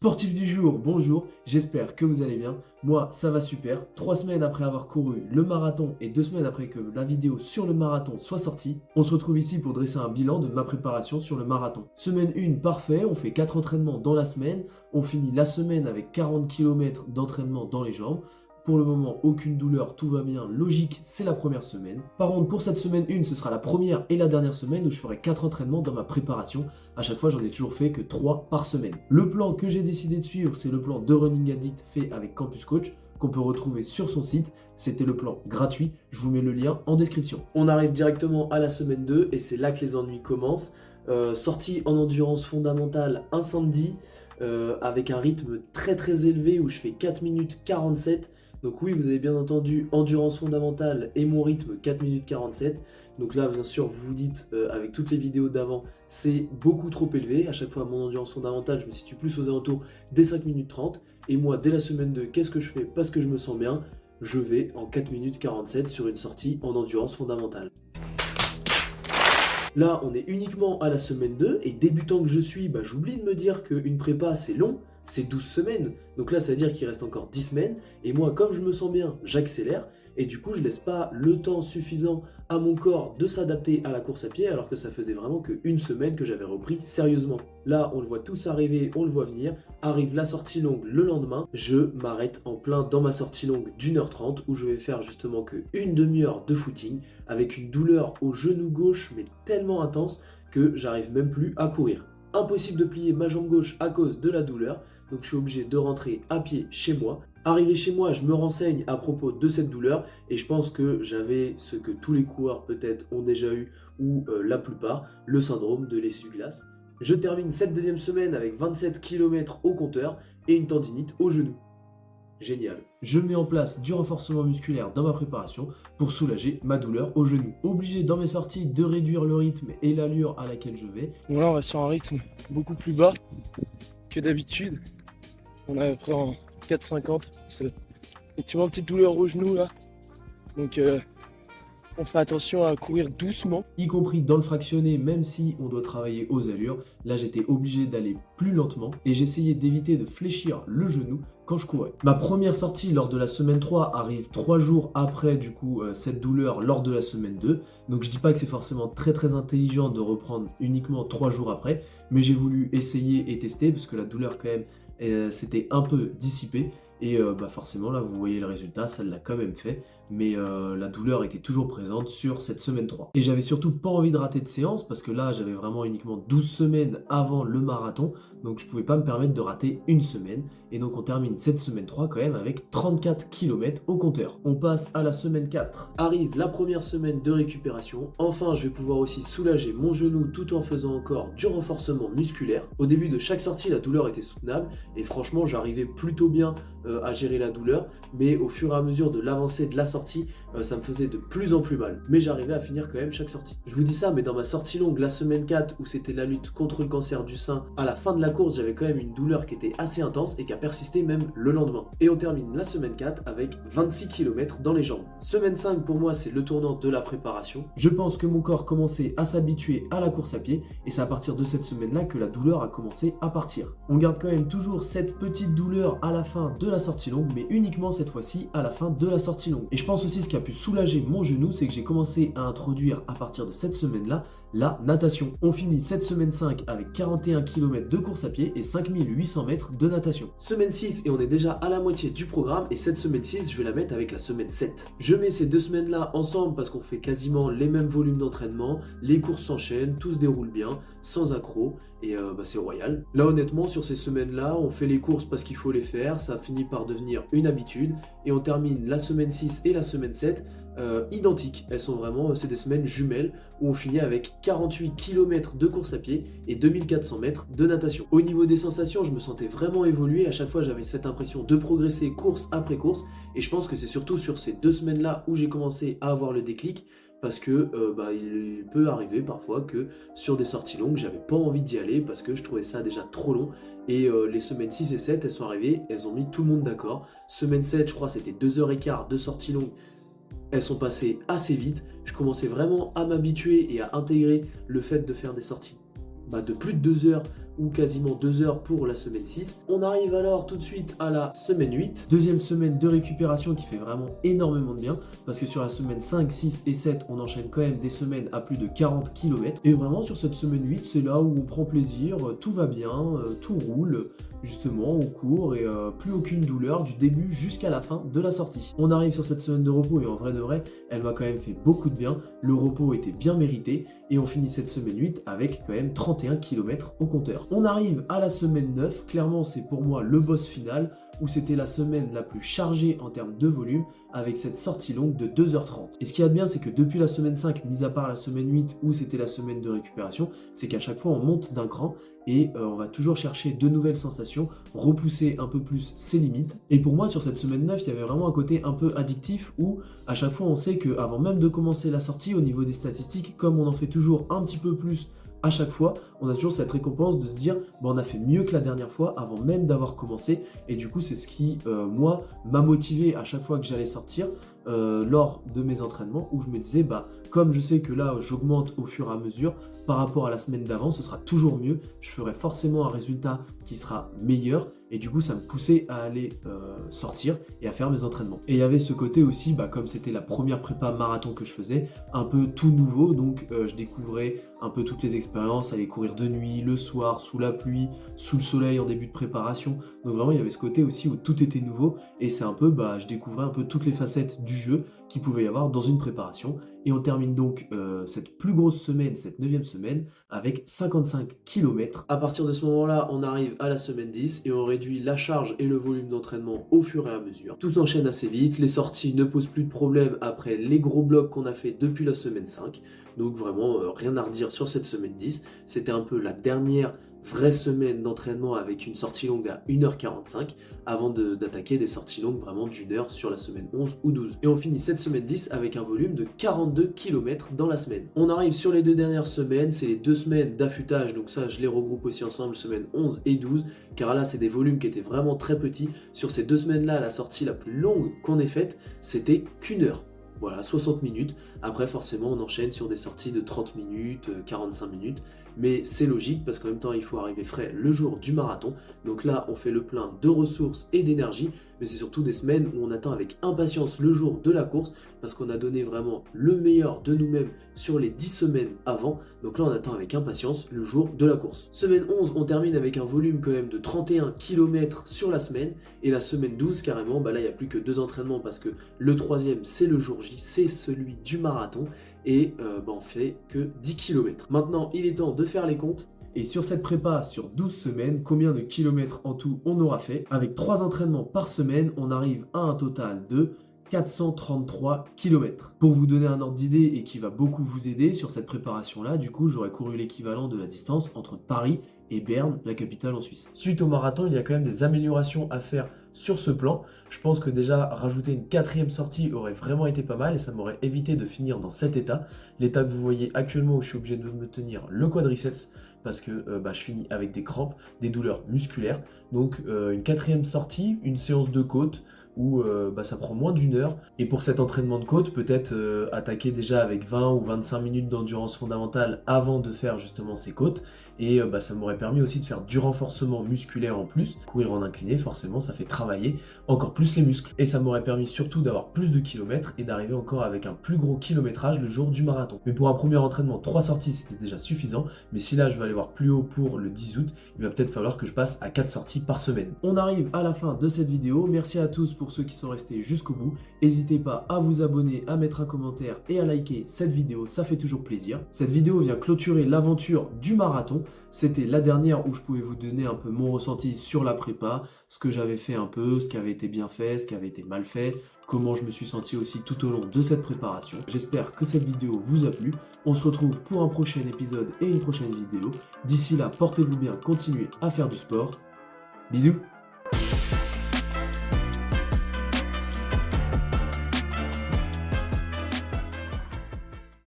Sportif du jour, bonjour, j'espère que vous allez bien. Moi, ça va super. 3 semaines après avoir couru le marathon et 2 semaines après que la vidéo sur le marathon soit sortie, on se retrouve ici pour dresser un bilan de ma préparation sur le marathon. Semaine 1, parfait, on fait 4 entraînements dans la semaine, on finit la semaine avec 40 km d'entraînement dans les jambes. Pour le moment, aucune douleur, tout va bien. Logique, c'est la première semaine. Par contre, pour cette semaine 1, ce sera la première et la dernière semaine où je ferai 4 entraînements dans ma préparation. À chaque fois, j'en ai toujours fait que 3 par semaine. Le plan que j'ai décidé de suivre, c'est le plan de Running Addict fait avec Campus Coach, qu'on peut retrouver sur son site. C'était le plan gratuit, je vous mets le lien en description. On arrive directement à la semaine 2 et c'est là que les ennuis commencent. Sortie en endurance fondamentale un samedi, avec un rythme très élevé où je fais 4 minutes 47. Donc oui, vous avez bien entendu, endurance fondamentale et mon rythme 4 minutes 47. Donc là, bien sûr, vous vous dites, avec toutes les vidéos d'avant, c'est beaucoup trop élevé. À chaque fois, mon endurance fondamentale, je me situe plus aux alentours des 5 minutes 30. Et moi, dès la semaine 2, qu'est-ce que je fais? Parce que je me sens bien, je vais en 4 minutes 47 sur une sortie en endurance fondamentale. Là, on est uniquement à la semaine 2, et débutant que je suis, j'oublie de me dire qu'une prépa, c'est long, c'est 12 semaines. Donc là, ça veut dire qu'il reste encore 10 semaines, et moi, comme je me sens bien, j'accélère, et du coup, je laisse pas le temps suffisant à mon corps de s'adapter à la course à pied, alors que ça faisait vraiment qu'une semaine que j'avais repris sérieusement. Là, on le voit tous arriver, on le voit venir, arrive la sortie longue le lendemain, je m'arrête en plein dans ma sortie longue d'1h30, où je vais faire justement que une demi-heure de footing, avec une douleur au genou gauche, mais tellement intense que j'arrive même plus à courir. Impossible de plier ma jambe gauche à cause de la douleur, donc je suis obligé de rentrer à pied chez moi. Arrivé chez moi, je me renseigne à propos de cette douleur et je pense que j'avais ce que tous les coureurs peut-être ont déjà eu, ou la plupart, le syndrome de l'essuie-glace. Je termine cette deuxième semaine avec 27 km au compteur et une tendinite au genou. Génial. Je mets en place du renforcement musculaire dans ma préparation pour soulager ma douleur au genou. Obligé dans mes sorties de réduire le rythme et l'allure à laquelle je vais. Donc là, on va sur un rythme beaucoup plus bas que d'habitude. On est à peu près en 4,50. C'est effectivement une petite douleur au genou là. Donc on fait attention à courir doucement. Y compris dans le fractionné, même si on doit travailler aux allures. Là, j'étais obligé d'aller plus lentement et j'essayais d'éviter de fléchir le genou quand je courais. Ma première sortie lors de la semaine 3 arrive 3 jours après du coup cette douleur lors de la semaine 2. Donc je dis pas que c'est forcément très intelligent de reprendre uniquement 3 jours après, mais j'ai voulu essayer et tester parce que la douleur quand même s'était un peu dissipée. Et forcément là vous voyez le résultat, ça l'a quand même fait, mais la douleur était toujours présente sur cette semaine 3. Et j'avais surtout pas envie de rater de séance parce que là j'avais vraiment uniquement 12 semaines avant le marathon, donc je pouvais pas me permettre de rater une semaine. Et donc on termine cette semaine 3 quand même avec 34 km au compteur. On passe à la semaine 4. Arrive la première semaine de récupération. Enfin je vais pouvoir aussi soulager mon genou tout en faisant encore du renforcement musculaire. Au début de chaque sortie la douleur était soutenable et franchement j'arrivais plutôt bien à gérer la douleur, mais au fur et à mesure de l'avancée de la sortie, ça me faisait de plus en plus mal. Mais j'arrivais à finir quand même chaque sortie. Je vous dis ça, mais dans ma sortie longue, la semaine 4, où c'était la lutte contre le cancer du sein, à la fin de la course, j'avais quand même une douleur qui était assez intense et qui a persisté même le lendemain. Et on termine la semaine 4 avec 26 km dans les jambes. Semaine 5, pour moi, c'est le tournant de la préparation. Je pense que mon corps commençait à s'habituer à la course à pied, et c'est à partir de cette semaine-là que la douleur a commencé à partir. On garde quand même toujours cette petite douleur à la fin de la sortie longue, mais uniquement cette fois-ci à la fin de la sortie longue. Et je pense aussi ce qui a pu soulager mon genou, c'est que j'ai commencé à introduire à partir de cette semaine-là la natation. On finit cette semaine 5 avec 41 km de course à pied et 5800 mètres de natation. Semaine 6 et on est déjà à la moitié du programme, et cette semaine 6 je vais la mettre avec la semaine 7. Je mets ces 2 semaines-là ensemble parce qu'on fait quasiment les mêmes volumes d'entraînement, les courses s'enchaînent, tout se déroule bien, sans accroc, et c'est royal. Là honnêtement sur ces semaines-là, on fait les courses parce qu'il faut les faire, ça finit par devenir une habitude, et on termine la semaine 6 et la semaine 7 identiques. Elles sont vraiment, c'est des semaines jumelles où on finit avec 48 km de course à pied et 2400 mètres de natation. Au niveau des sensations, je me sentais vraiment évoluer. À chaque fois, j'avais cette impression de progresser course après course, et je pense que c'est surtout sur ces 2 semaines-là où j'ai commencé à avoir le déclic. Parce que il peut arriver parfois que sur des sorties longues, j'avais pas envie d'y aller parce que je trouvais ça déjà trop long. Et les semaines 6 et 7, elles sont arrivées, elles ont mis tout le monde d'accord. Semaine 7, je crois, c'était 2h15 de sorties longues. Elles sont passées assez vite. Je commençais vraiment à m'habituer et à intégrer le fait de faire des sorties de plus de 2 heures ou quasiment 2 heures pour la semaine 6. On arrive alors tout de suite à la semaine 8, deuxième semaine de récupération qui fait vraiment énormément de bien, parce que sur la semaine 5, 6 et 7, on enchaîne quand même des semaines à plus de 40 km. Et vraiment sur cette semaine 8, c'est là où on prend plaisir, tout va bien, tout roule, justement on court et plus aucune douleur du début jusqu'à la fin de la sortie. On arrive sur cette semaine de repos et en vrai de vrai, elle m'a quand même fait beaucoup de bien, le repos était bien mérité et on finit cette semaine 8 avec quand même 31 km au compteur. On arrive à la semaine 9, clairement c'est pour moi le boss final, où c'était la semaine la plus chargée en termes de volume, avec cette sortie longue de 2h30. Et ce qu'il y a de bien, c'est que depuis la semaine 5, mis à part la semaine 8, où c'était la semaine de récupération, c'est qu'à chaque fois on monte d'un cran, et on va toujours chercher de nouvelles sensations, repousser un peu plus ses limites. Et pour moi, sur cette semaine 9, il y avait vraiment un côté un peu addictif, où à chaque fois on sait qu'avant même de commencer la sortie, au niveau des statistiques, comme on en fait toujours un petit peu plus à chaque fois, on a toujours cette récompense de se dire on a fait mieux que la dernière fois avant même d'avoir commencé, et du coup c'est ce qui moi m'a motivé à chaque fois que j'allais sortir lors de mes entraînements, où je me disais comme je sais que là j'augmente au fur et à mesure par rapport à la semaine d'avant, ce sera toujours mieux, je ferai forcément un résultat qui sera meilleur, et du coup ça me poussait à aller sortir et à faire mes entraînements. Et il y avait ce côté aussi, comme c'était la première prépa marathon que je faisais, un peu tout nouveau, donc je découvrais un peu toutes les expériences, aller courir de nuit, le soir, sous la pluie, sous le soleil en début de préparation, donc vraiment il y avait ce côté aussi où tout était nouveau, et c'est un peu, je découvrais un peu toutes les facettes du jeu qu'il pouvait y avoir dans une préparation. Et on termine donc cette plus grosse semaine, cette 9e semaine, avec 55 km. À partir de ce moment-là, on arrive à la semaine 10 et on réduit la charge et le volume d'entraînement au fur et à mesure. Tout s'enchaîne assez vite, les sorties ne posent plus de problème après les gros blocs qu'on a fait depuis la semaine 5. Donc vraiment, rien à redire sur cette semaine 10. C'était un peu la dernière vraie semaine d'entraînement avec une sortie longue à 1h45 avant d'attaquer des sorties longues vraiment d'une heure sur la semaine 11 ou 12. Et on finit cette semaine 10 avec un volume de 42 km dans la semaine. On arrive sur les 2 dernières semaines, c'est les 2 semaines d'affûtage, donc ça je les regroupe aussi ensemble, semaine 11 et 12, car là c'est des volumes qui étaient vraiment très petits. Sur ces 2 semaines-là, la sortie la plus longue qu'on ait faite, c'était qu'1 heure. Voilà, 60 minutes. Après, forcément, on enchaîne sur des sorties de 30 minutes, 45 minutes. Mais c'est logique parce qu'en même temps, il faut arriver frais le jour du marathon. Donc là, on fait le plein de ressources et d'énergie. Mais c'est surtout des semaines où on attend avec impatience le jour de la course parce qu'on a donné vraiment le meilleur de nous-mêmes sur les 10 semaines avant. Donc là, on attend avec impatience le jour de la course. Semaine 11, on termine avec un volume quand même de 31 km sur la semaine. Et la semaine 12, carrément, là, il n'y a plus que 2 entraînements parce que le 3e, c'est le jour J, c'est celui du marathon. Et on fait que 10 km. Maintenant, il est temps de faire les comptes. Et sur cette prépa, sur 12 semaines, combien de kilomètres en tout on aura fait? Avec 3 entraînements par semaine, on arrive à un total de 433 km. Pour vous donner un ordre d'idée et qui va beaucoup vous aider sur cette préparation-là, du coup, j'aurais couru l'équivalent de la distance entre Paris et Berne, la capitale en Suisse. Suite au marathon, il y a quand même des améliorations à faire sur ce plan. Je pense que déjà, rajouter une 4e sortie aurait vraiment été pas mal et ça m'aurait évité de finir dans cet état. L'état que vous voyez actuellement où je suis obligé de me tenir le quadriceps parce que je finis avec des crampes, des douleurs musculaires. Donc une 4e sortie, une séance de côte, où ça prend moins d'1 heure. Et pour cet entraînement de côte, peut-être attaquer déjà avec 20 ou 25 minutes d'endurance fondamentale avant de faire justement ces côtes. Et ça m'aurait permis aussi de faire du renforcement musculaire en plus. Courir en incliné, forcément, ça fait travailler encore plus les muscles. Et ça m'aurait permis surtout d'avoir plus de kilomètres et d'arriver encore avec un plus gros kilométrage le jour du marathon. Mais pour un premier entraînement, 3 sorties, c'était déjà suffisant. Mais si là, je veux aller voir plus haut pour le 10 août, il va peut-être falloir que je passe à 4 sorties par semaine. On arrive à la fin de cette vidéo. Merci à tous pour ceux qui sont restés jusqu'au bout. N'hésitez pas à vous abonner, à mettre un commentaire et à liker cette vidéo, ça fait toujours plaisir. Cette vidéo vient clôturer l'aventure du marathon. C'était la dernière où je pouvais vous donner un peu mon ressenti sur la prépa, ce que j'avais fait un peu, ce qui avait été bien fait, ce qui avait été mal fait, comment je me suis senti aussi tout au long de cette préparation. J'espère que cette vidéo vous a plu. On se retrouve pour un prochain épisode et une prochaine vidéo. D'ici là, portez-vous bien, continuez à faire du sport. Bisous!